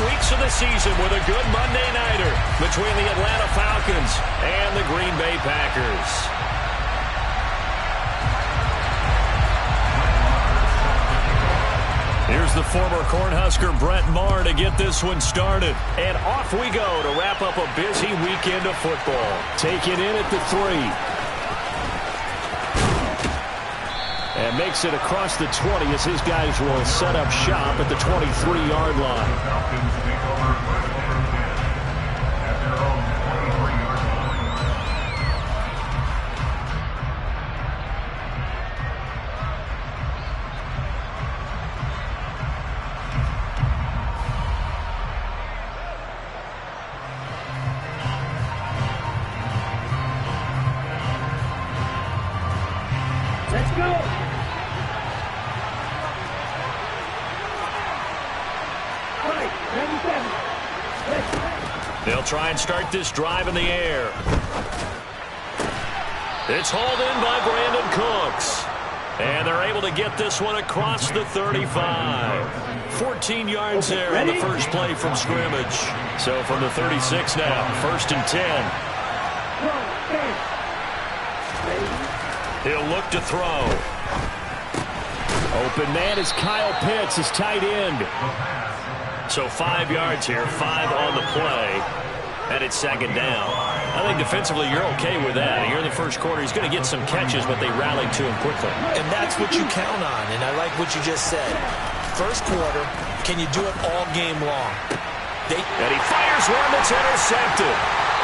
weeks of the season with a good Monday nighter between the Atlanta Falcons and the Green Bay Packers. Here's the former Cornhusker Brett Maher to get this one started. And off we go to wrap up a busy weekend of football. Take it in at the 3. And makes it across the 20 as his guys will set up shop at the 23-yard line. They'll try and start this drive in the air. It's hauled in by Brandon Cooks. And they're able to get this one across the 35. 14 yards there on the first play from scrimmage. So from the 36 now, 1st and 10. He'll look to throw. Open man is Kyle Pitts, his tight end. So 5 yards here, 5 on the play, and it's 2nd down. I think defensively you're okay with that. Here in the first quarter, he's going to get some catches, but they rallied to him quickly. And that's what you count on, and I like what you just said. First quarter, can you do it all game long? And he fires one that's intercepted.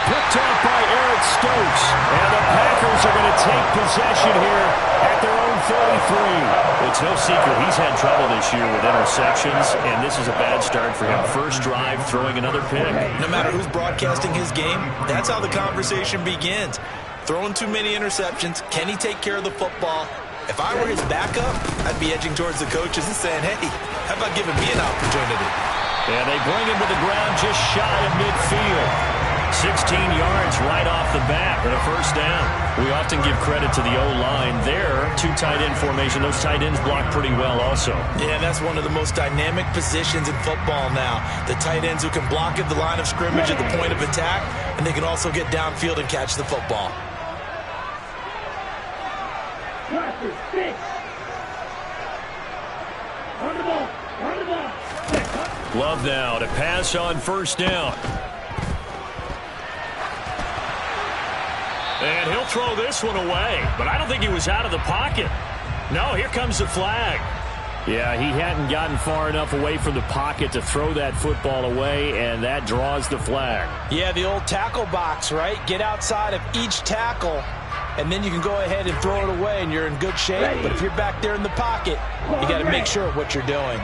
Picked off by Eric Stokes. And the Packers are going to take possession here at their own 33. It's no secret he's had trouble this year with interceptions, and this is a bad start for him. First drive, throwing another pick. No matter who's broadcasting his game, that's how the conversation begins. Throwing too many interceptions. Can he take care of the football? If I were his backup, I'd be edging towards the coaches and saying, hey, how about giving me an opportunity? And they bring him to the ground just shy of midfield. 16 yards right off the bat and a first down. We often give credit to the O-line there. 2 tight end formation. Those tight ends block pretty well also. Yeah, that's one of the most dynamic positions in football now. The tight ends who can block at the line of scrimmage at the point of attack, and they can also get downfield and catch the football. Love now to pass on first down. And he'll throw this one away, but I don't think he was out of the pocket. No, here comes the flag. Yeah, he hadn't gotten far enough away from the pocket to throw that football away, and that draws the flag. Yeah, the old tackle box, right? Get outside of each tackle, and then you can go ahead and throw it away, and you're in good shape. But if you're back there in the pocket, you got to make sure of what you're doing.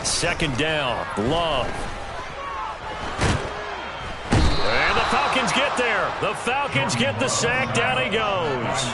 2nd down, Love. And the Falcons get there. The Falcons get the sack. Down he goes.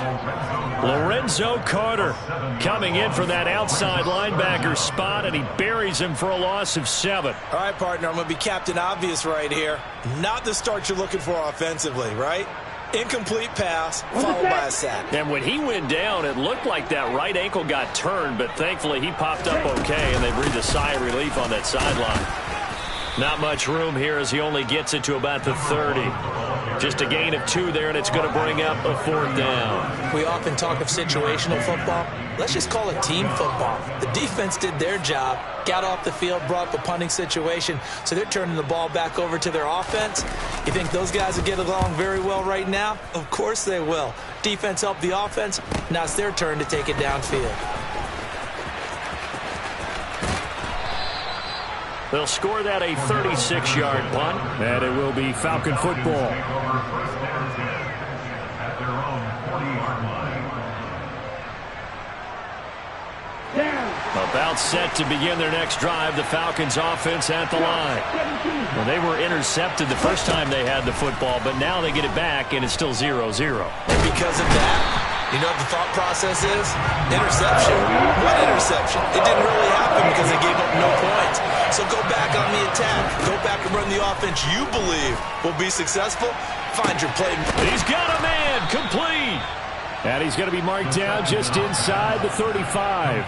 Lorenzo Carter coming in for that outside linebacker spot, and he buries him for a loss of 7. All right, partner, I'm going to be Captain Obvious right here. Not the start you're looking for offensively, right? Incomplete pass, followed by a sack. And when he went down, it looked like that right ankle got turned, but thankfully he popped up okay, and they breathed a sigh of relief on that sideline. Not much room here as he only gets it to about the 30. Just a gain of 2 there, and it's going to bring up a 4th down. We often talk of situational football. Let's just call it team football. The defense did their job, got off the field, brought up a punting situation, so they're turning the ball back over to their offense. You think those guys will get along very well right now? Of course they will. Defense helped the offense. Now it's their turn to take it downfield. They'll score that a 36-yard punt, and it will be Falcon football. About set to begin their next drive, the Falcons offense at the line. Well, they were intercepted the first time they had the football, but now they get it back, and it's still 0-0. And because of that, you know what the thought process is? Interception. What interception? It didn't really happen because they gave up no points. So go back on the attack. Go back and run the offense you believe will be successful. Find your play. He's got a man. Complete. And he's going to be marked down just inside the 35.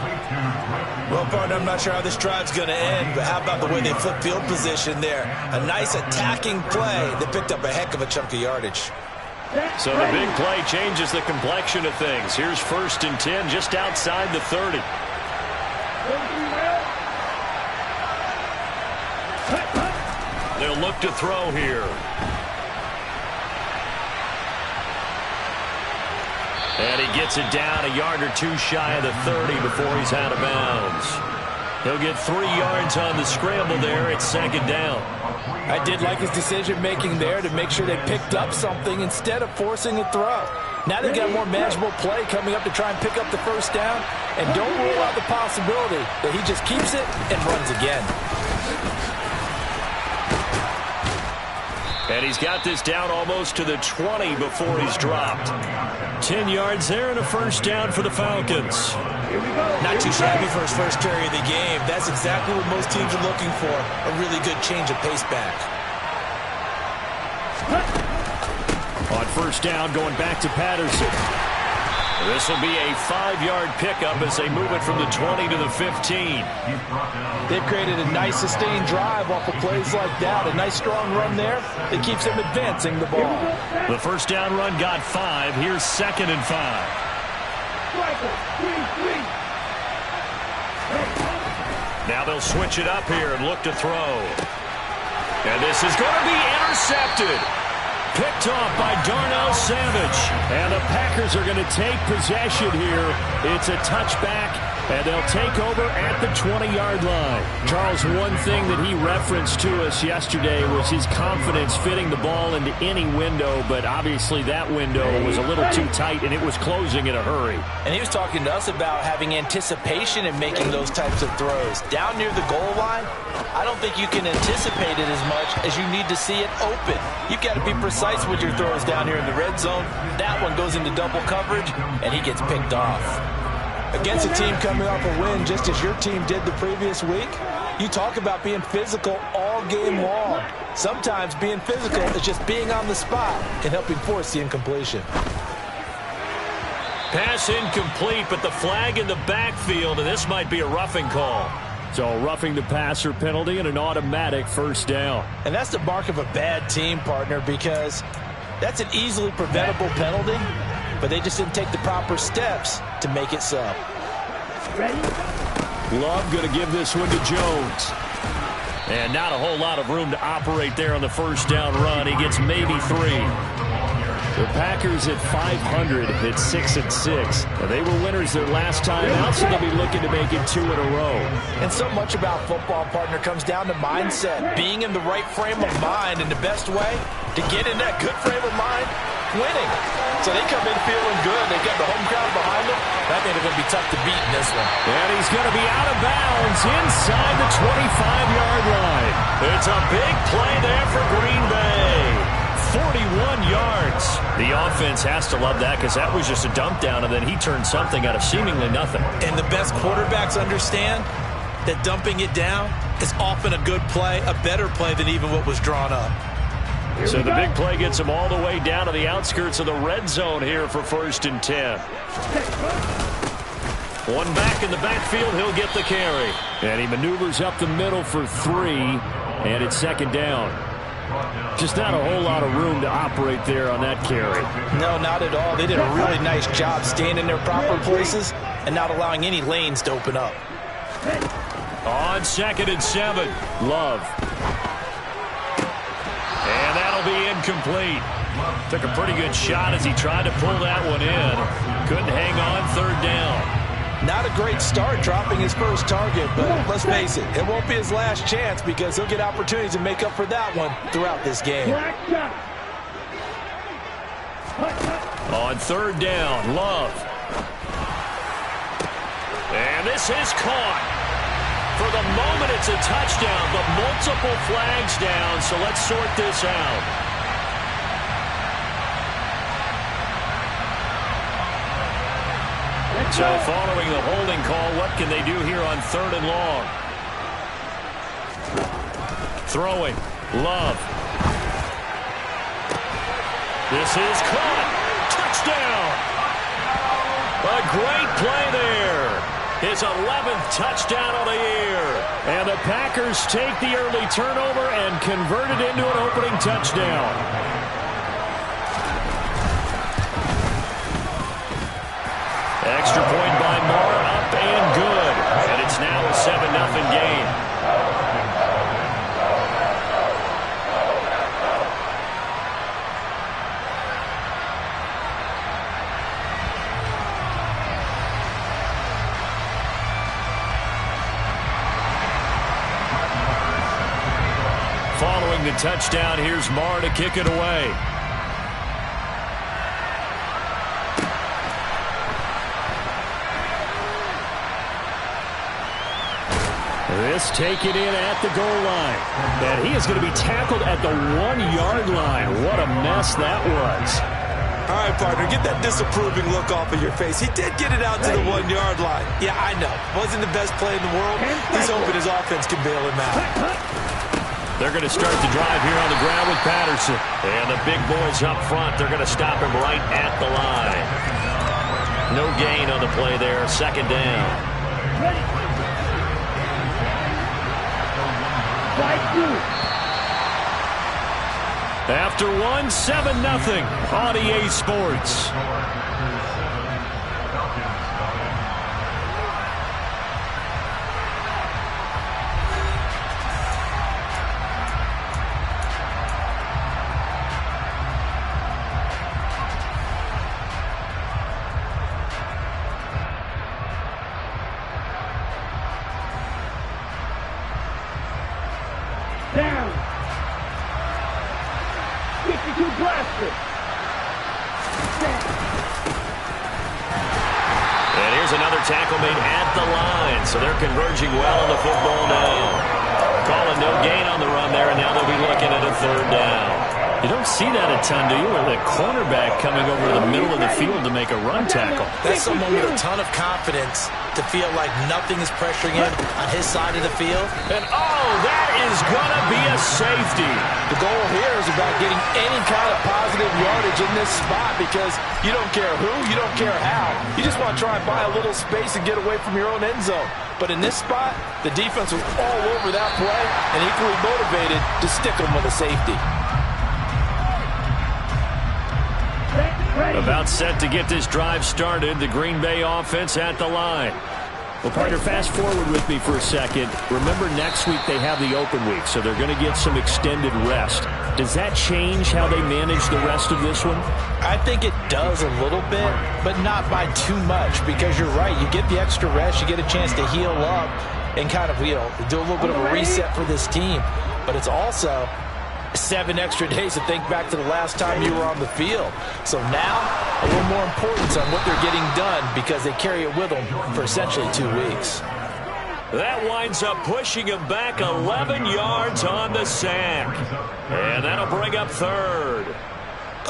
Well, partner, I'm not sure how this drive's going to end, but how about the way they flip field position there? A nice attacking play that picked up a heck of a chunk of yardage. So the big play changes the complexion of things. Here's 1st and 10 just outside the 30. They'll look to throw here. And he gets it down a yard or two shy of the 30 before he's out of bounds. He'll get 3 yards on the scramble there. It's 2nd down. I did like his decision-making there to make sure they picked up something instead of forcing a throw. Now they've got more manageable play coming up to try and pick up the 1st down. And don't rule out the possibility that he just keeps it and runs again. And he's got this down almost to the 20 before he's dropped. 10 yards there and a 1st down for the Falcons. Not too shabby for his first carry of the game. That's exactly what most teams are looking for, a really good change of pace back. On 1st down, going back to Patterson. This will be a 5-yard pickup as they move it from the 20 to the 15. They've created a nice sustained drive off of plays like that. A nice strong run there that keeps them advancing the ball. The 1st down run got 5. Here's 2nd and 5. Now they'll switch it up here and look to throw. And this is going to be intercepted. Picked off by Darnell Savage. And the Packers are going to take possession here. It's a touchback, and they'll take over at the 20-yard line. Charles, one thing that he referenced to us yesterday was his confidence fitting the ball into any window, but obviously that window was a little too tight, and it was closing in a hurry. And he was talking to us about having anticipation in making those types of throws. Down near the goal line, I don't think you can anticipate it as much as you need to see it open. You've got to be precise with your throws down here in the red zone. That one goes into double coverage, and he gets picked off. Against a team coming off a win, just as your team did the previous week, you talk about being physical all game long. Sometimes being physical is just being on the spot and helping force the incompletion. Pass incomplete, but the flag in the backfield, and this might be a roughing call. So roughing the passer penalty and an automatic 1st down. And that's the mark of a bad team, partner, because that's an easily preventable penalty, but they just didn't take the proper steps to make it so. Love going to give this one to Jones. And not a whole lot of room to operate there on the 1st down run. He gets maybe 3. The Packers at 500 at 6-6. They were winners their last time out, so they'll be looking to make it 2 in a row. And so much about football, partner, comes down to mindset. Being in the right frame of mind, and the best way to get in that good frame of mind, winning. So they come in feeling good. They've got the home crowd behind them. That means they're going to be tough to beat in this one. And he's going to be out of bounds inside the 25-yard line. It's a big play there for Green Bay. 41 yards. The offense has to love that because that was just a dump down, and then he turned something out of seemingly nothing. And the best quarterbacks understand that dumping it down is often a good play, a better play than even what was drawn up. So the big play gets him all the way down to the outskirts of the red zone here for 1st and 10. One back in the backfield, he'll get the carry. And he maneuvers up the middle for 3, and it's 2nd down. Just not a whole lot of room to operate there on that carry. No, not at all. They did a really nice job staying in their proper places and not allowing any lanes to open up. On 2nd and 7, Love. And that'll be incomplete. Took a pretty good shot as he tried to pull that one in. Couldn't hang on 3rd down. Not a great start dropping his first target, but let's face it, it won't be his last chance because he'll get opportunities to make up for that one throughout this game. On 3rd down, Love. And this is caught. For the moment, it's a touchdown, but multiple flags down, so let's sort this out. So following the holding call, what can they do here on 3rd and long? Throwing. Love. This is caught. Touchdown. A great play there. His 11th touchdown of the year. And the Packers take the early turnover and convert it into an opening touchdown. Extra point by Moore, up and good. And it's now a 7-0 game. Following the touchdown, here's Marr to kick it away. This taken in at the goal line. And he is going to be tackled at the 1-yard line. What a mess that was. All right, partner, get that disapproving look off of your face. He did get it out to the 1-yard line. Yeah, I know. Wasn't the best play in the world. He's hoping his offense can bail him out. They're going to start the drive here on the ground with Patterson. And the big boys up front, they're going to stop him right at the line. No gain on the play there. Second down. After one, 7-0 on EA Sports. Down. 52 blaster. And here's another tackle made at the line. So they're converging well on the football now. Calling no gain on the run there, and now they'll be looking at a third down. You don't see that a ton, do you? Where the cornerback coming over to the middle of the field to make a run tackle. That's someone with a ton of confidence to feel like nothing is pressuring him on his side of the field. And oh, that is going to be a safety. The goal here is about getting any kind of positive yardage in this spot because you don't care who, you don't care how. You just want to try and buy a little space and get away from your own end zone. But in this spot, the defense was all over that play and equally motivated to stick them with a safety. About set to get this drive started. The Green Bay offense at the line. Well, partner, fast forward with me for a second. Remember, next week they have the open week, so they're going to get some extended rest. Does that change how they manage the rest of this one? I think it does a little bit, but not by too much, because you're right. You get the extra rest, you get a chance to heal up and kind of, do a little bit of a reset for this team. But it's also 7 extra days to think back to the last time you were on the field. So now, a little more importance on what they're getting done because they carry it with them for essentially 2 weeks. That winds up pushing him back 11 yards on the sack. And that'll bring up third.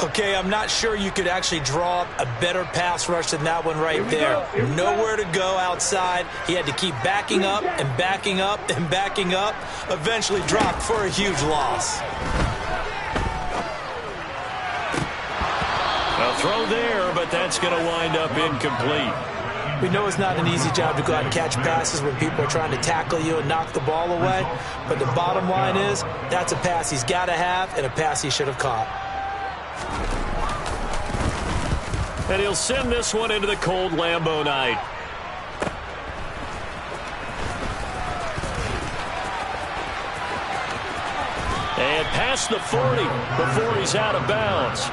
Okay, I'm not sure you could actually draw up a better pass rush than that one right there. Nowhere to go outside. He had to keep backing up and backing up and backing up. Eventually dropped for a huge loss. A throw there, but that's going to wind up incomplete. We know it's not an easy job to go out and catch passes when people are trying to tackle you and knock the ball away. But the bottom line is, that's a pass he's got to have and a pass he should have caught. And he'll send this one into the cold Lambeau night. And past the 40 before he's out of bounds.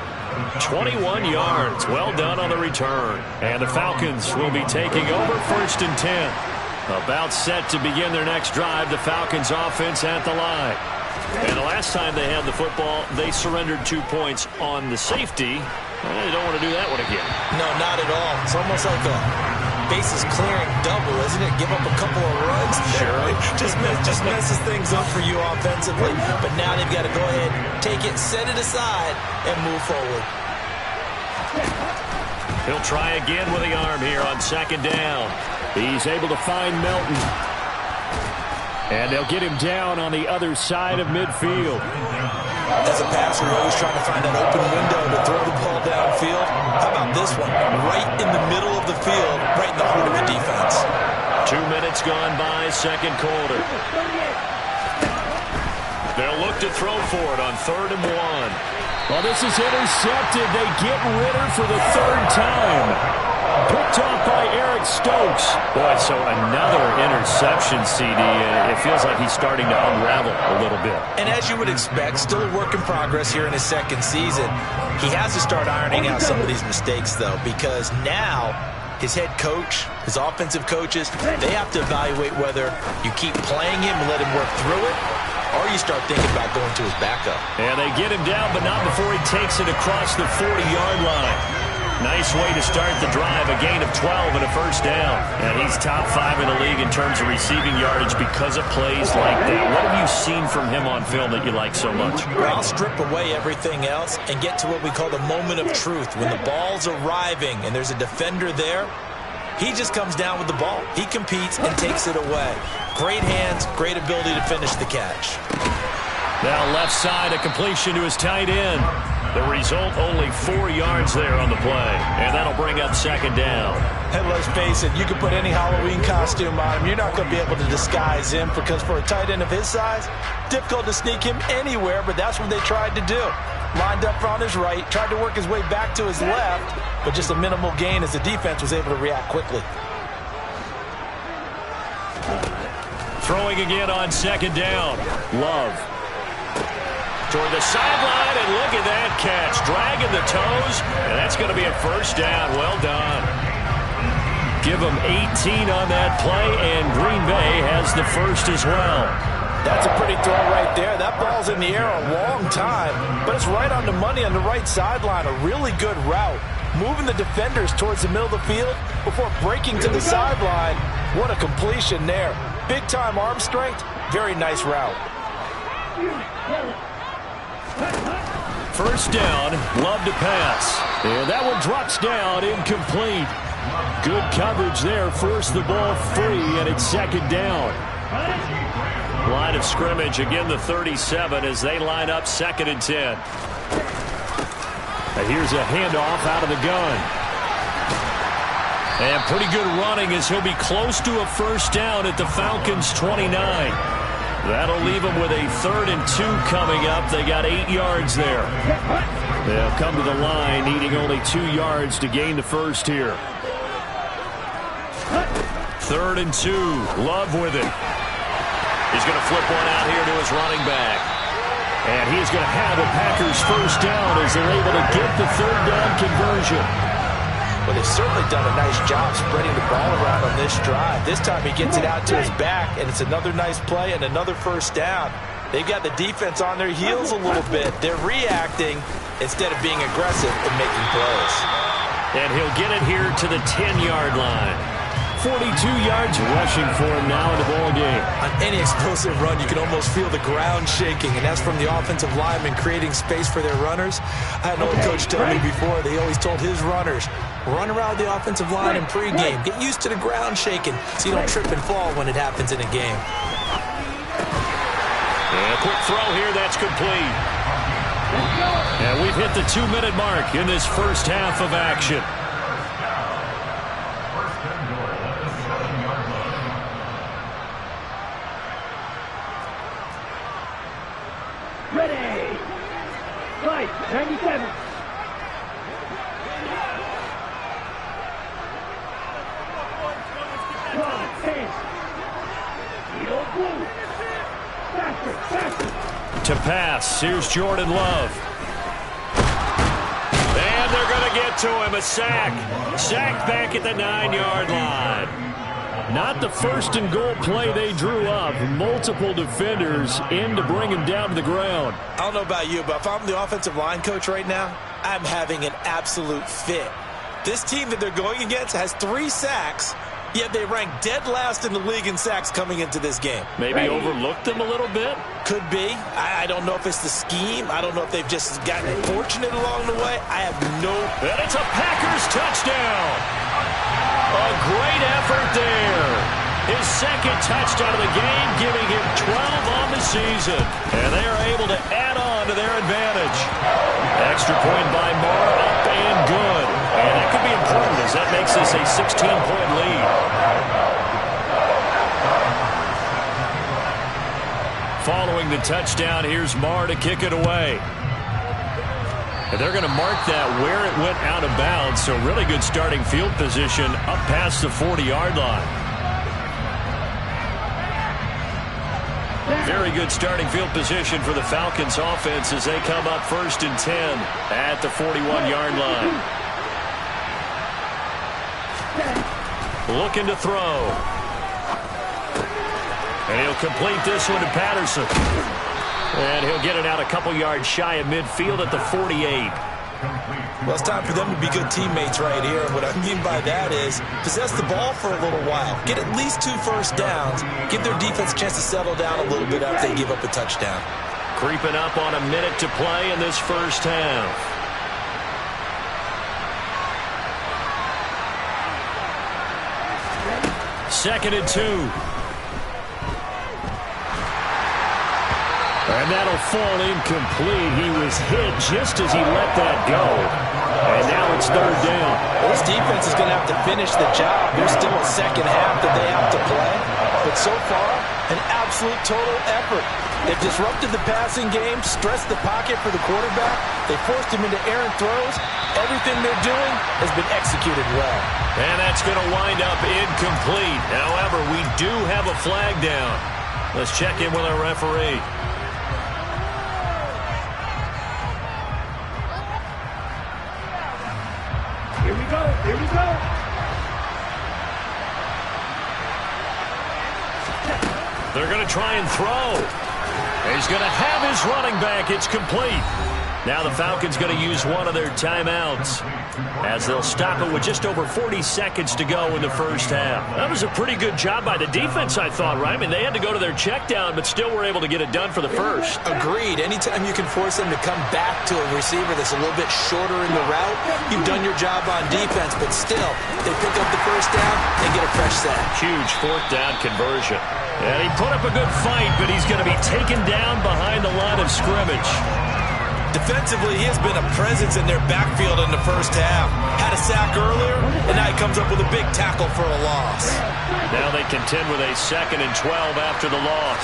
21 yards. Well done on the return. And the Falcons will be taking over 1st and 10. About set to begin their next drive. The Falcons offense at the line. And the last time they had the football, they surrendered 2 points on the safety. They don't want to do that one again. No, not at all. It's almost like a bases clearing double, isn't it? Give up a couple of runs. Sure. Just messes things up for you offensively. But now they've got to go ahead, take it, set it aside, and move forward. He'll try again with the arm here on 2nd down. He's able to find Melton. And they'll get him down on the other side of midfield. As a passer, you're always trying to find that open window to throw the ball downfield. How about this one? Right in the middle of the field, right in the heart of the defense. 2 minutes gone by, second quarter. They'll look to throw for it on 3rd and 1. Well, this is intercepted. They get Ridder for the 3rd time. Picked off by Eric Stokes. Boy, so another interception, CD. It feels like he's starting to unravel a little bit. And as you would expect, still a work in progress here in his 2nd season. He has to start ironing out some of these mistakes, though, because now his head coach, his offensive coaches, they have to evaluate whether you keep playing him and let him work through it, or you start thinking about going to his backup. And they get him down, but not before he takes it across the 40-yard line. Nice way to start the drive, a gain of 12 and a 1st down. And he's top 5 in the league in terms of receiving yardage because of plays like that. What have you seen from him on film that you like so much? Well, I'll strip away everything else and get to what we call the moment of truth. When the ball's arriving and there's a defender there, he just comes down with the ball. He competes and takes it away. Great hands, great ability to finish the catch. Now left side, a completion to his tight end. The result, only 4 yards there on the play. And that'll bring up 2nd down. And let's face it, you can put any Halloween costume on him. You're not going to be able to disguise him because for a tight end of his size, difficult to sneak him anywhere, but that's what they tried to do. Lined up on his right, tried to work his way back to his left, but just a minimal gain as the defense was able to react quickly. Throwing again on 2nd down. Love. Toward the sideline, and look at that catch. Dragging the toes, and that's going to be a 1st down. Well done. Give them 18 on that play, and Green Bay has the 1st as well. That's a pretty throw right there. That ball's in the air a long time, but it's right on the money on the right sideline. A really good route. Moving the defenders towards the middle of the field before breaking to the sideline. What a completion there. Big-time arm strength. Very nice route. 1st down, Love to pass. And that one drops down, incomplete. Good coverage there, forced the ball free, and it's 2nd down. Line of scrimmage, again the 37 as they line up 2nd and 10. And here's a handoff out of the gun. And pretty good running as he'll be close to a 1st down at the Falcons' 29. That'll leave them with a 3rd and 2 coming up. They got 8 yards there. They'll come to the line, needing only 2 yards to gain the 1st here. 3rd and 2. Love with it. He's going to flip one out here to his running back. And he's going to have a Packers 1st down as they're able to get the 3rd down conversion. Well, they've certainly done a nice job spreading the ball around on this drive. This time he gets it out to his back, and it's another nice play and another 1st down. They've got the defense on their heels a little bit. They're reacting instead of being aggressive and making plays. And he'll get it here to the 10-yard line. 42 yards rushing for him now in the ball game. On any explosive run, you can almost feel the ground shaking, and that's from the offensive linemen creating space for their runners. I had an old coach tell me before, they always told his runners, run around the offensive line in pregame. Get used to the ground shaking so you don't trip and fall when it happens in a game. And a quick throw here, that's complete. And we've hit the 2-minute mark in this 1st half of action. Ready. Fight. 97. To pass, here's Jordan Love. And they're going to get to him, a sack. Sacked back at the 9-yard line. Not the 1st and goal play they drew up. Multiple defenders in to bring him down to the ground. I don't know about you, but if I'm the offensive line coach right now, I'm having an absolute fit. This team that they're going against has 3 sacks, yet they rank dead last in the league in sacks coming into this game. Maybe overlooked them a little bit? Could be. I don't know if it's the scheme. I don't know if they've just gotten fortunate along the way. I have no... And it's a Packers touchdown. A great effort there. His second touchdown of the game, giving him 12 on the season. And they are able to add on to their advantage. Extra point by Moore, up and good. And that could be important as that makes this a 16-point lead. Following the touchdown, here's Marr to kick it away. And they're going to mark that where it went out of bounds, so really good starting field position up past the 40-yard line. Very good starting field position for the Falcons offense as they come up 1st and 10 at the 41-yard line. Looking to throw. And he'll complete this one to Patterson. And he'll get it out a couple yards shy of midfield at the 48. Well, it's time for them to be good teammates right here. And what I mean by that is possess the ball for a little while. Get at least 2 first downs. Give their defense a chance to settle down a little bit after they give up a touchdown. Creeping up on a minute to play in this first half. Second and 2. And that'll fall incomplete. He was hit just as he let that go. And now it's 3rd down. Well, this defense is going to have to finish the job. There's still a second half that they have to play. But so far, an absolute total effort. They've disrupted the passing game, stressed the pocket for the quarterback. They forced him into errant throws. Everything they're doing has been executed well. And that's going to wind up incomplete. However, we do have a flag down. Let's check in with our referee. Here we go. Here we go. They're going to try and throw. He's going to have his running back. It's complete. Now the Falcons going to use one of their timeouts as they'll stop it with just over 40 seconds to go in the first half. That was a pretty good job by the defense, I thought, right? I mean, they had to go to their check down, but still were able to get it done for the first. Agreed. Anytime you can force them to come back to a receiver that's a little bit shorter in the route, you've done your job on defense, but still, they pick up the first down and get a fresh set. Huge 4th down conversion. And he put up a good fight, but he's going to be taken down behind the line of scrimmage. Defensively, he has been a presence in their backfield in the first half. Had a sack earlier, and now he comes up with a big tackle for a loss. Now they contend with a 2nd and 12 after the loss.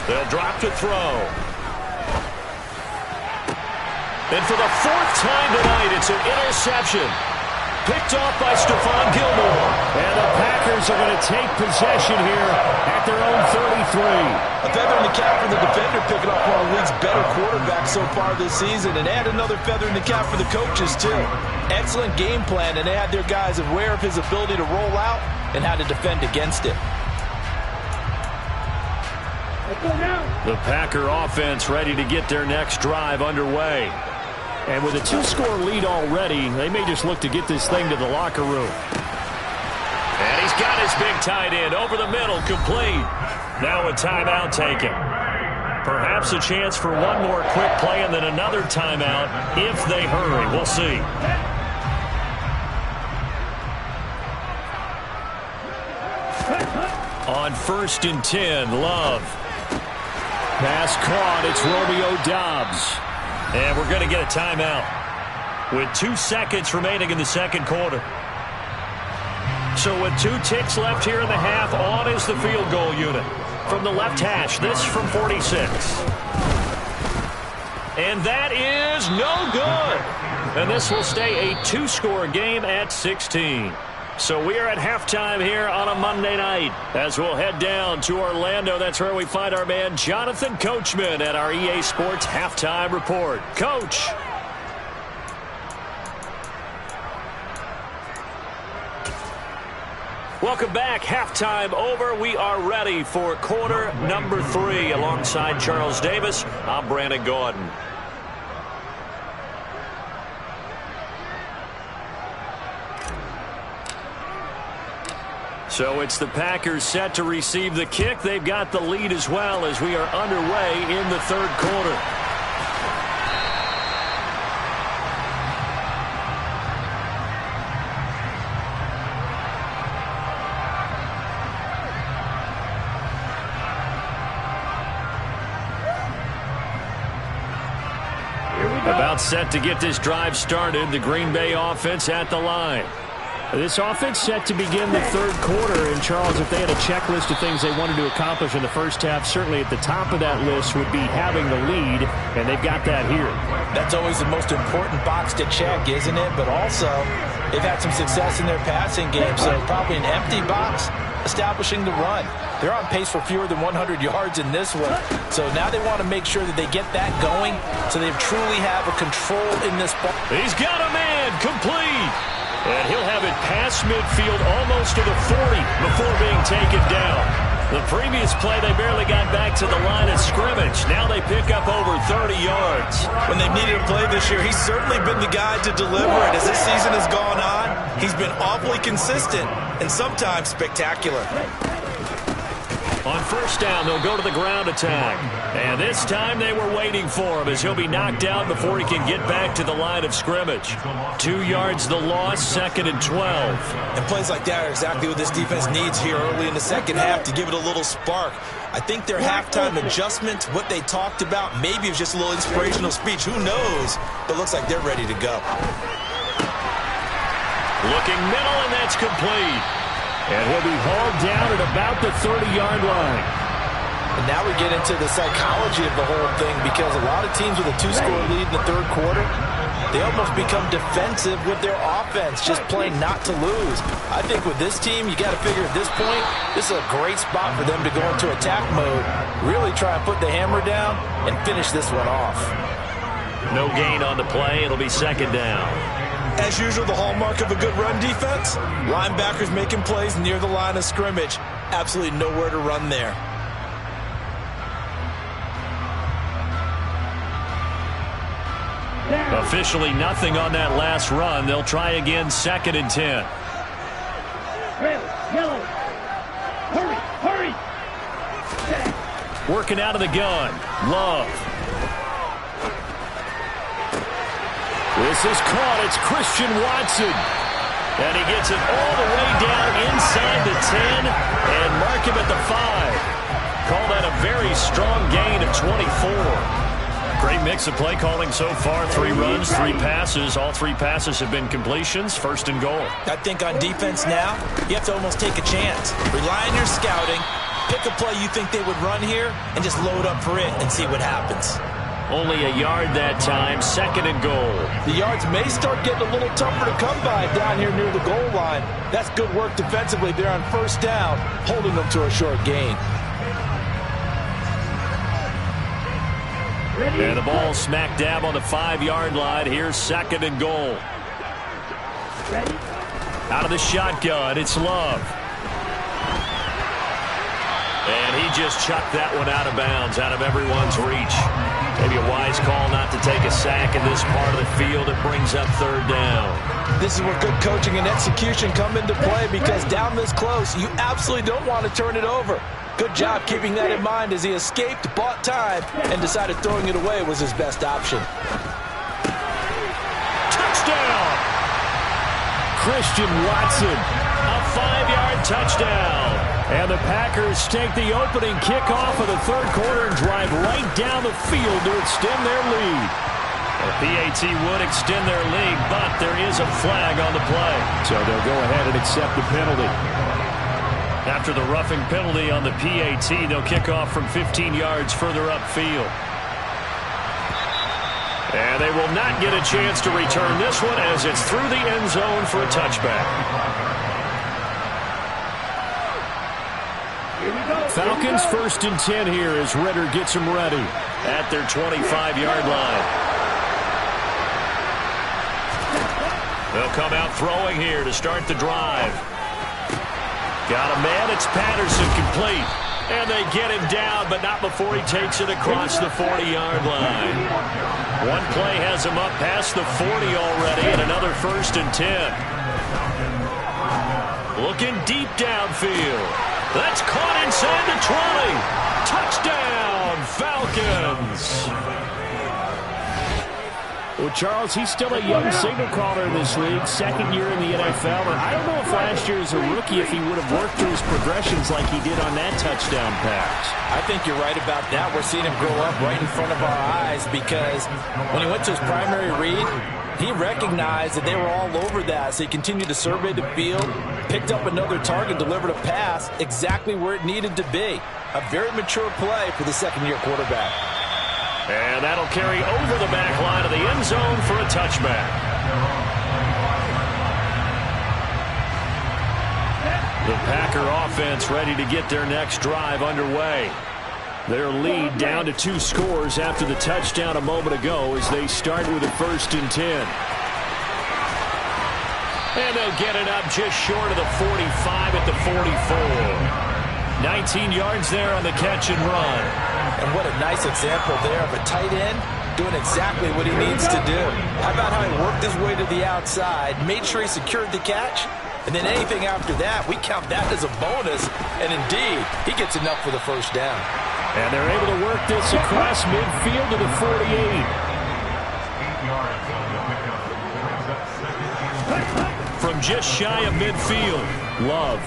They'll drop to throw. And for the 4th time tonight, it's an interception. Picked off by Stephon Gilmore. And the Packers are going to take possession here at their own 33. A feather in the cap for the defender, picking up one of the league's better quarterbacks so far this season. And add another feather in the cap for the coaches, too. Excellent game plan, and they had their guys aware of his ability to roll out and how to defend against it. The Packer offense ready to get their next drive underway. And with a 2-score lead already, they may just look to get this thing to the locker room. And he's got his big tight end over the middle, complete. Now a timeout taken. Perhaps a chance for one more quick play and then another timeout if they hurry. We'll see. On 1st and 10, Love. Pass caught. It's Romeo Doubs. And we're going to get a timeout with 2 seconds remaining in the second quarter. So with 2 ticks left here in the half, on is the field goal unit. From the left hash, this from 46. And that is no good. And this will stay a 2-score game at 16. So we are at halftime here on a Monday night as we'll head down to Orlando. That's where we find our man Jonathan Coachman at our EA Sports Halftime Report. Coach. Welcome back. Halftime over. We are ready for quarter number 3 alongside Charles Davis. I'm Brandon Gordon. So it's the Packers set to receive the kick. They've got the lead as well as we are underway in the third quarter. About set to get this drive started, the Green Bay offense at the line. This offense set to begin the third quarter. And, Charles, if they had a checklist of things they wanted to accomplish in the first half, certainly at the top of that list would be having the lead, and they've got that here. That's always the most important box to check, isn't it? But also, they've had some success in their passing game, so probably an empty box establishing the run. They're on pace for fewer than 100 yards in this one. So now they want to make sure that they get that going so they truly have a control in this ball. He's got a man complete. And he'll have it past midfield almost to the 40 before being taken down. The previous play, they barely got back to the line of scrimmage. Now they pick up over 30 yards. When they've needed a play this year, he's certainly been the guy to deliver it. As this season has gone on, he's been awfully consistent and sometimes spectacular. On first down, they'll go to the ground attack. And this time they were waiting for him as he'll be knocked out before he can get back to the line of scrimmage. 2 yards the loss, 2nd and 12. And plays like that are exactly what this defense needs here early in the second half to give it a little spark. I think their halftime adjustment, what they talked about, maybe it was just a little inspirational speech. Who knows? But it looks like they're ready to go. Looking middle, and that's complete. And he'll be hauled down at about the 30-yard line. And now we get into the psychology of the whole thing, because a lot of teams with a 2-score lead in the third quarter, they almost become defensive with their offense, just playing not to lose. I think with this team, you got to figure at this point, this is a great spot for them to go into attack mode, really try and put the hammer down and finish this one off. No gain on the play. It'll be 2nd down. As usual, the hallmark of a good run defense, linebackers making plays near the line of scrimmage. Absolutely nowhere to run there. Officially nothing on that last run. They'll try again, 2nd and 10. Yellow. Hurry. Working out of the gun. Love. This is caught. It's Christian Watson. And he gets it all the way down inside the 10 and mark him at the 5. Call that a very strong gain of 24. Great mix of play calling so far. 3 runs, 3 passes. All 3 passes have been completions. 1st and goal. I think on defense now, you have to almost take a chance. Rely on your scouting. Pick a play you think they would run here and just load up for it and see what happens. Only a yard that time. 2nd and goal. The yards may start getting a little tougher to come by down here near the goal line. That's good work defensively there on first down, holding them to a short gain. And the ball smack dab on the 5-yard line. Here's 2nd and goal. Out of the shotgun, it's Love. And he just chucked that one out of bounds, out of everyone's reach. Maybe a wise call not to take a sack in this part of the field. It brings up 3rd down. This is where good coaching and execution come into play, because down this close, you absolutely don't want to turn it over. Good job keeping that in mind as he escaped, bought time, and decided throwing it away was his best option. Touchdown! Christian Watson, a 5-yard touchdown. And the Packers take the opening kickoff of the third quarter and drive right down the field to extend their lead. The PAT would extend their lead, but there is a flag on the play. So they'll go ahead and accept the penalty. After the roughing penalty on the PAT, they'll kick off from 15 yards further upfield. And they will not get a chance to return this one as it's through the end zone for a touchback. Falcons 1st and 10 here as Ritter gets them ready at their 25-yard line. They'll come out throwing here to start the drive. Got a man, it's Patterson, complete. And they get him down, but not before he takes it across the 40-yard line. One play has him up past the 40 already, and another 1st and 10. Looking deep downfield. That's caught inside the 20. Touchdown, Falcons. Well, Charles, he's still a young signal caller in this league, second year in the NFL, and I don't know if last year as a rookie if he would have worked through his progressions like he did on that touchdown pass. I think you're right about that. We're seeing him grow up right in front of our eyes because when he went to his primary read, he recognized that they were all over that, so he continued to survey the field, picked up another target, delivered a pass exactly where it needed to be. A very mature play for the second-year quarterback. And that'll carry over the back line of the end zone for a touchback. The Packer offense ready to get their next drive underway. Their lead down to 2 scores after the touchdown a moment ago as they start with a 1st and 10. And they'll get it up just short of the 45 at the 44. 19 yards there on the catch and run. And what a nice example there of a tight end doing exactly what he needs to do. How about how he worked his way to the outside, made sure he secured the catch, and then anything after that, we count that as a bonus. And indeed, he gets enough for the first down. And they're able to work this across midfield to the 48. From just shy of midfield, Love.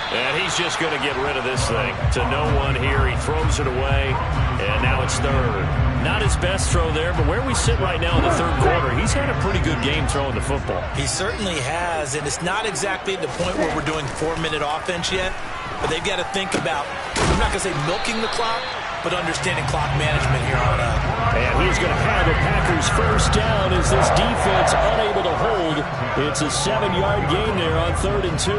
And he's just going to get rid of this thing. To no one here. He throws it away, and now it's third. Not his best throw there, but where we sit right now in the third quarter, he's had a pretty good game throwing the football. He certainly has, and it's not exactly the point where we're doing 4-minute offense yet, but they've got to think about, I'm not going to say milking the clock, but understanding clock management here on out. And he's going to have a Packers first down as this defense unable to hold. It's a 7-yard gain there on 3rd and 2.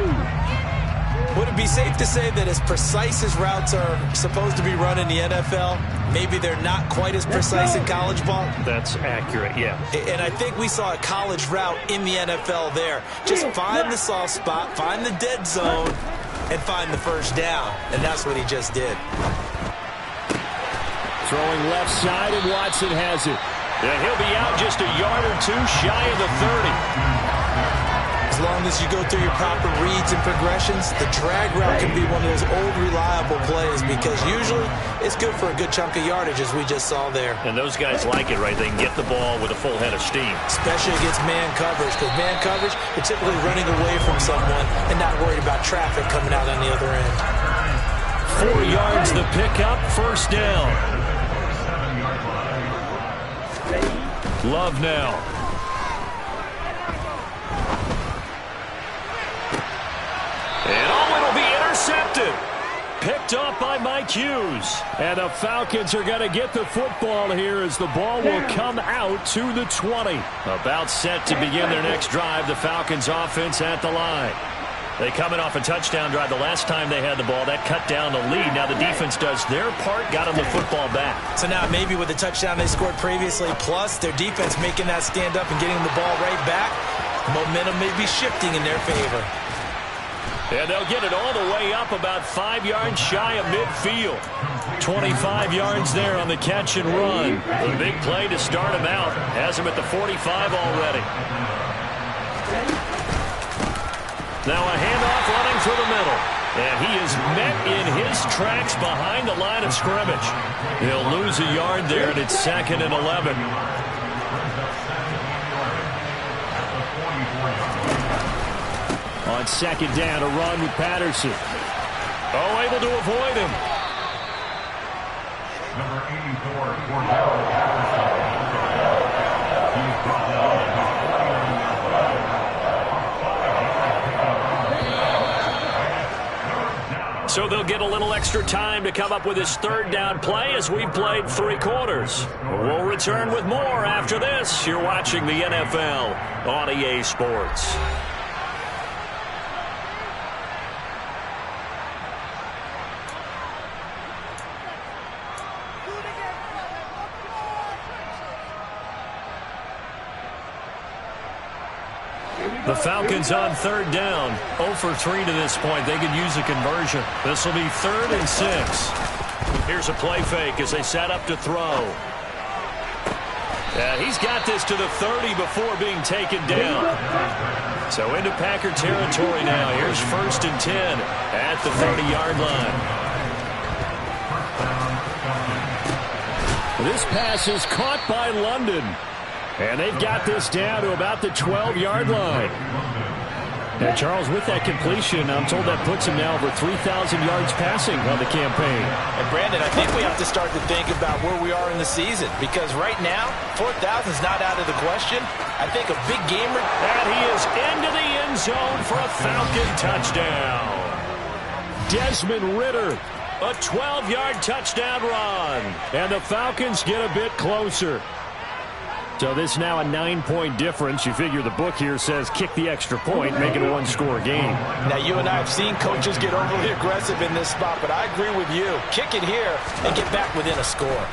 Would it be safe to say that as precise as routes are supposed to be run in the NFL, maybe they're not quite as precise in college ball? That's accurate, yeah. And I think we saw a college route in the NFL there. Just find the soft spot, find the dead zone, and find the first down. And that's what he just did. Throwing left side, and Watson has it. And he'll be out just a yard or 2 shy of the 30. As long as you go through your proper reads and progressions, the drag route can be one of those old reliable plays because usually it's good for a good chunk of yardage as we just saw there. And those guys like it, right? They can get the ball with a full head of steam. Especially against man coverage because man coverage, you're typically running away from someone and not worried about traffic coming out on the other end. 4 yards the pickup, first down. Love now. And it'll be intercepted. Picked off by Mike Hughes. And the Falcons are going to get the football here as the ball will come out to the 20. About set to begin their next drive. The Falcons offense at the line. They coming off a touchdown drive the last time they had the ball. That cut down the lead. Now the defense does their part, got them the football back. So now maybe with the touchdown they scored previously, plus their defense making that stand up and getting the ball right back, momentum may be shifting in their favor. And they'll get it all the way up about 5 yards shy of midfield. 25 yards there on the catch and run. The big play to start him out. Has him at the 45 already. Now a handoff running through the middle. And he is met in his tracks behind the line of scrimmage. He'll lose a yard there, and it's 2nd and 11. On 2nd down, a run with Patterson. Oh, able to avoid him. Number 84, Cordell Patterson. He's brought down. So they'll get a little extra time to come up with his 3rd down play as we've played 3 quarters. We'll return with more after this. You're watching the NFL on EA Sports. The Falcons on 3rd down. 0 for 3 to this point. They could use a conversion. This will be 3rd and 6. Here's a play fake as they set up to throw. He's got this to the 30 before being taken down. So into Packer territory now. Here's 1st and 10 at the 30-yard line. This pass is caught by London. And they've got this down to about the 12-yard line. Now, Charles, with that completion, I'm told that puts him now over 3,000 yards passing on the campaign. And, Brandon, I think we have to start to think about where we are in the season, because right now, 4,000 is not out of the question. I think a big gamer. And he is into the end zone for a Falcon touchdown. Desmond Ridder, a 12-yard touchdown run. And the Falcons get a bit closer. So this now a 9-point difference. You figure the book here says kick the extra point, make it a one-score game. Now, you and I have seen coaches get overly aggressive in this spot, but I agree with you. Kick it here and get back within a score.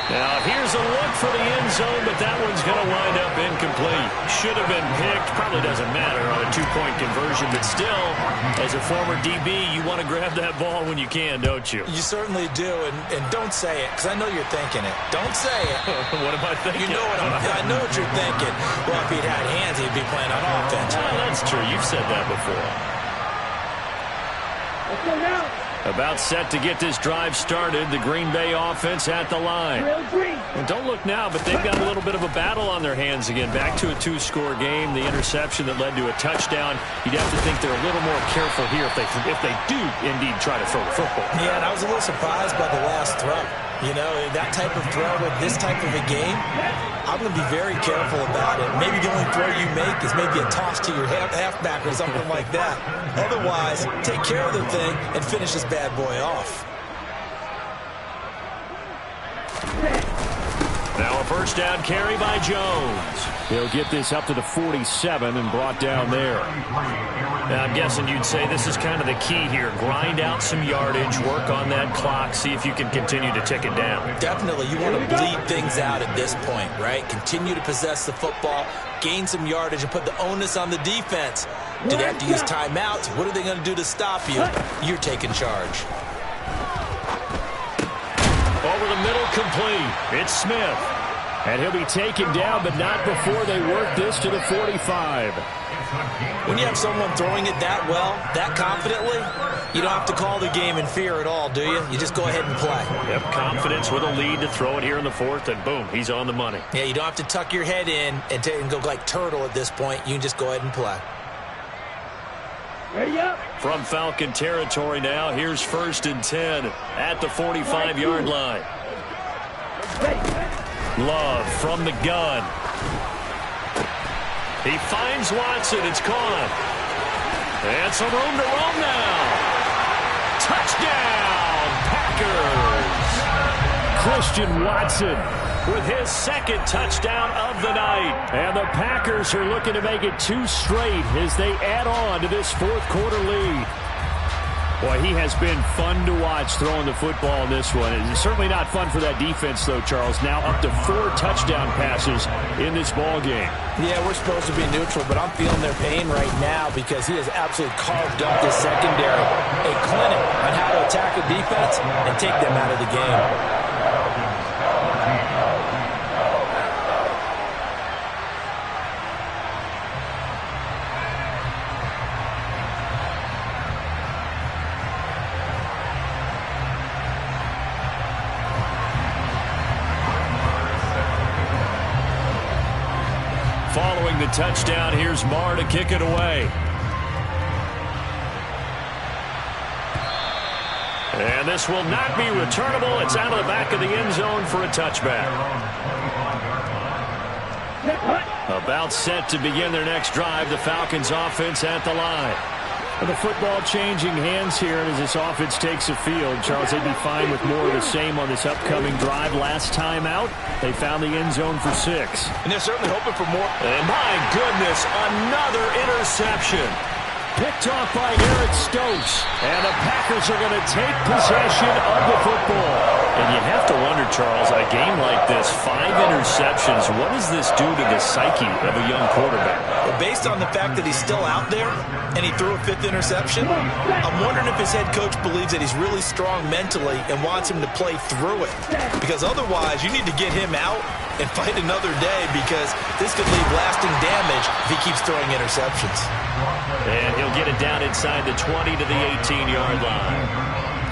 Now, here's a look for the end zone, but that one's going to wind up incomplete. Should have been picked. Probably doesn't matter on a two-point conversion, but still, as a former DB, you want to grab that ball when you can, don't you? You certainly do, and don't say it, because I know you're thinking it. Don't say it. What am I thinking? You know what I know what you're thinking. Well, if he'd had hands, he'd be playing on offense. Oh, that's true. You've said that before. Let's go now. About set to get this drive started. The Green Bay offense at the line. And don't look now, but they've got a little bit of a battle on their hands again. Back to a two-score game. The interception that led to a touchdown. You'd have to think they're a little more careful here if they do indeed try to throw the football. Yeah, and I was a little surprised by the last throw. You know, that type of throw with this type of a game, I'm going to be very careful about it. Maybe the only throw you make is maybe a toss to your halfback or something like that. Otherwise, take care of the thing and finish this bad boy off. Now a first down carry by Jones. He'll get this up to the 47 and brought down there. Now I'm guessing you'd say this is kind of the key here. Grind out some yardage, work on that clock, see if you can continue to tick it down. Definitely. You want to bleed things out at this point, right? Continue to possess the football, gain some yardage, and put the onus on the defense. Do they have to use timeouts? What are they going to do to stop you? You're taking charge. Over the middle, complete. It's Smith. And he'll be taken down, but not before they work this to the 45. When you have someone throwing it that well, that confidently, you don't have to call the game in fear at all, do you? You just go ahead and play. Yep, confidence with a lead to throw it here in the fourth, and boom, he's on the money. Yeah, you don't have to tuck your head in and go like turtle at this point. You can just go ahead and play. Ready up. From Falcon territory now, here's 1st and 10 at the 45-yard line. Love from the gun. He finds Watson. It's caught. And some room to roam now. Touchdown, Packers. Christian Watson with his second touchdown of the night. And the Packers are looking to make it 2 straight as they add on to this fourth-quarter lead. Boy, he has been fun to watch throwing the football in this one. It's certainly not fun for that defense, though, Charles. Now up to 4 touchdown passes in this ball game. Yeah, we're supposed to be neutral, but I'm feeling their pain right now because he has absolutely carved up this secondary. A clinic on how to attack a defense and take them out of the game. Following the touchdown, here's Marr to kick it away. And this will not be returnable. It's out of the back of the end zone for a touchback. About set to begin their next drive, the Falcons offense at the line. And the football changing hands here as this offense takes the field. Charles, they'd be fine with more of the same on this upcoming drive. Last time out, they found the end zone for 6. And they're certainly hoping for more. And my goodness, another interception. Picked off by Eric Stokes. And the Packers are going to take possession of the football. And you have to wonder, Charles, a game like this, 5 interceptions, what does this do to the psyche of a young quarterback? Well, based on the fact that he's still out there and he threw a 5th interception, I'm wondering if his head coach believes that he's really strong mentally and wants him to play through it. Because otherwise, you need to get him out and fight another day because this could leave lasting damage if he keeps throwing interceptions. And he'll get it down inside the 20 to the 18-yard line.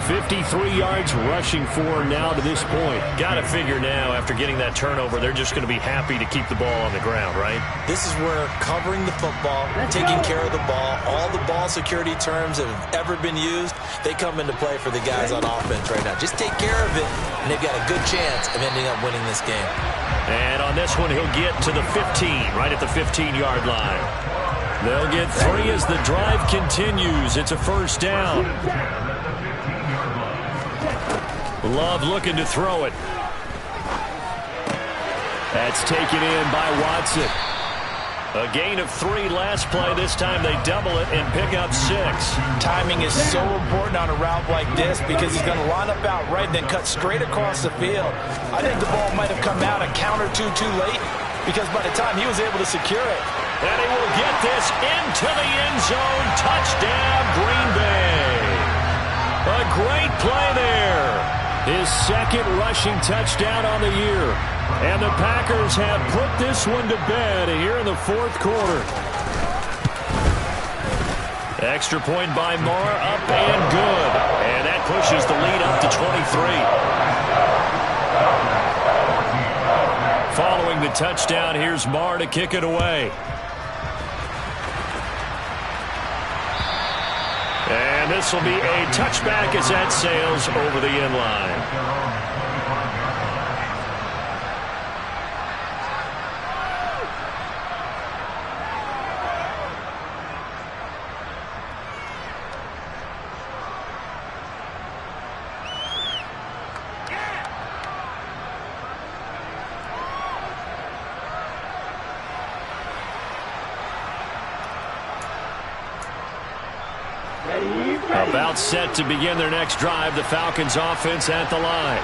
53 yards rushing for now to this point. Got to figure now, after getting that turnover, they're just going to be happy to keep the ball on the ground, right? This is where covering the football, taking care of the ball, all the ball security terms that have ever been used, they come into play for the guys on offense right now. Just take care of it, and they've got a good chance of ending up winning this game. And on this one, he'll get to the 15, right at the 15-yard line. They'll get 3 as the drive continues. It's a first down. Love looking to throw it. That's taken in by Watson. A gain of 3 last play. This time they double it and pick up 6. Timing is so important on a route like this because he's going to line up out right and then cut straight across the field. I think the ball might have come out a count or two too late because by the time he was able to secure it. And he will get this into the end zone. Touchdown, Green Bay. A great play there. His second rushing touchdown on the year. And the Packers have put this one to bed here in the fourth quarter. Extra point by Marr, up and good. And that pushes the lead up to 23. Following the touchdown, here's Marr to kick it away. And this will be a touchback as that sails over the end line. About set to begin their next drive. The Falcons offense at the line.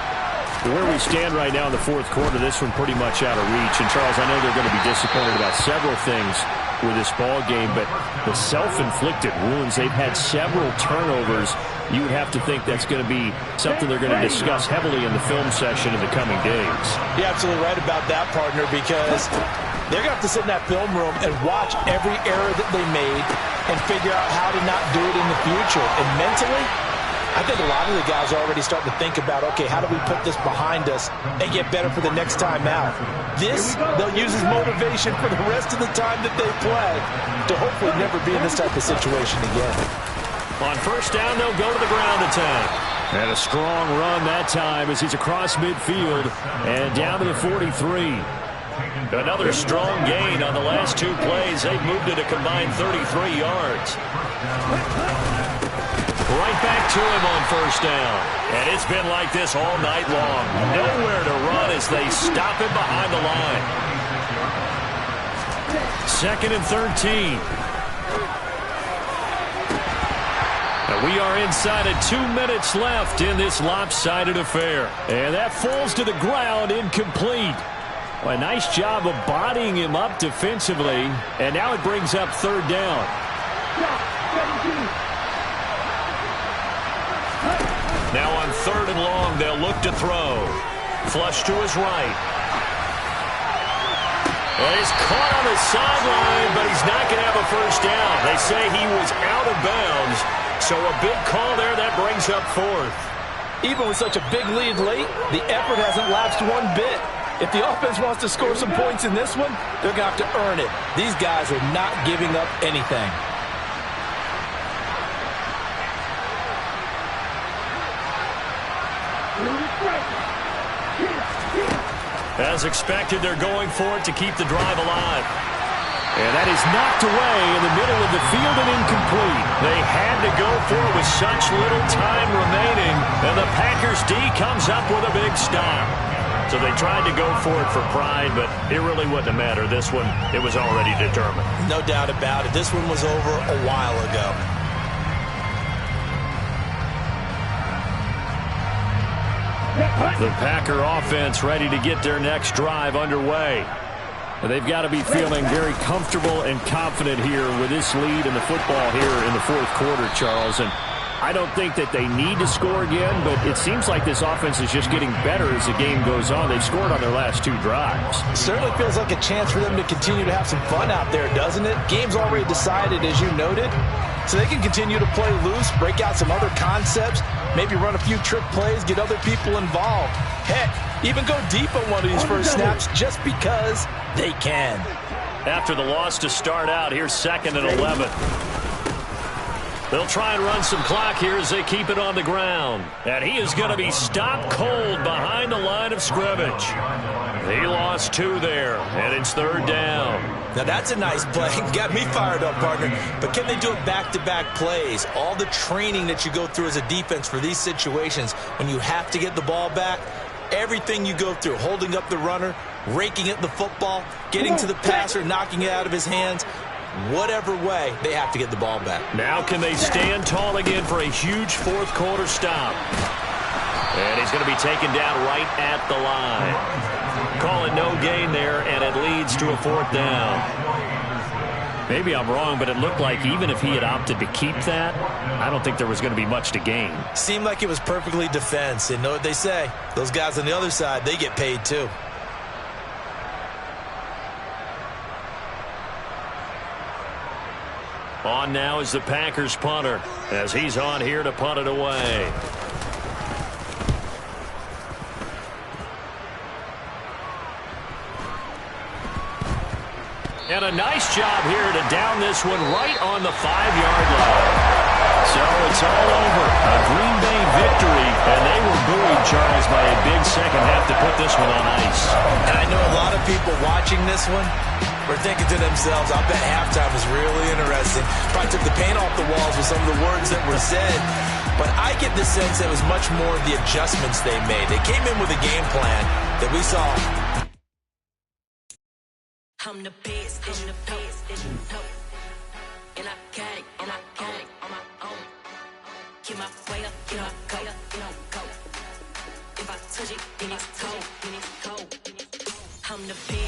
Where we stand right now in the fourth quarter, this one pretty much out of reach. And, Charles, I know they're going to be disappointed about several things with this ball game, but the self-inflicted wounds, they've had several turnovers. You would have to think that's going to be something they're going to discuss heavily in the film session in the coming days. You're absolutely right about that, partner, because they're going to have to sit in that film room and watch every error that they made and figure out how to not do it in the future. And mentally, I think a lot of the guys are already starting to think about, okay, how do we put this behind us and get better for the next time out? This, they'll use as motivation for the rest of the time that they play to hopefully never be in this type of situation again. On first down, they'll go to the ground attack. And a strong run that time as he's across midfield and down to the 43. Another strong gain on the last 2 plays. They've moved it a combined 33 yards. Right back to him on first down. And it's been like this all night long. Nowhere to run as they stop him behind the line. 2nd and 13. And we are inside of 2 minutes left in this lopsided affair. And that falls to the ground incomplete. Well, a nice job of bodying him up defensively. And now it brings up 3rd down. Now on 3rd and long, they'll look to throw. Flush to his right. And he's caught on the sideline, but he's not going to have a first down. They say he was out of bounds. So a big call there that brings up 4th. Even with such a big lead late, the effort hasn't lapsed one bit. If the offense wants to score some points in this one, they're going to have to earn it. These guys are not giving up anything. As expected, they're going for it to keep the drive alive. And that is knocked away in the middle of the field and incomplete. They had to go for it with such little time remaining. And the Packers D comes up with a big stop. So they tried to go for it for pride, but it really wouldn't matter. This one, it was already determined. No doubt about it. This one was over a while ago. The Packer offense ready to get their next drive underway. They've got to be feeling very comfortable and confident here with this lead in the football here in the fourth quarter, Charles. And I don't think that they need to score again, but it seems like this offense is just getting better as the game goes on. They've scored on their last 2 drives. It certainly feels like a chance for them to continue to have some fun out there, doesn't it? Game's already decided, as you noted. so they can continue to play loose, break out some other concepts, maybe run a few trick plays, get other people involved. Heck, even go deep on one of these first snaps just because they can. After the loss to start out, here's 2nd and 11. They'll try and run some clock here as they keep it on the ground. And he is going to be stopped cold behind the line of scrimmage. He lost 2 there, and it's 3rd down. Now that's a nice play. Got me fired up, partner. But can they do it back-to-back plays? All the training that you go through as a defense for these situations, when you have to get the ball back, everything you go through, holding up the runner, raking at the football, getting to the passer, knocking it out of his hands, whatever way, they have to get the ball back. Now can they stand tall again for a huge 4th quarter stop? And he's going to be taken down right at the line. Calling no gain there, and it leads to a 4th down. Maybe I'm wrong, but it looked like even if he had opted to keep that, I don't think there was going to be much to gain. Seemed like it was perfectly defense. And know what they say? Those guys on the other side, they get paid too. On now is the Packers punter, as he's on here to punt it away. And a nice job here to down this one right on the 5-yard line. So it's all over. A Green Bay victory, and they were buoyed, Charles, by a big second half to put this one on ice. And I know a lot of people watching this one were thinking to themselves, I bet halftime was really interesting. Probably took the paint off the walls with some of the words that were said. But I get the sense it was much more of the adjustments they made. They came in with a game plan that we saw. I'm the best, and I can't on my own. Get my way up, get my go. If I touch it, then it's cold. I'm the best.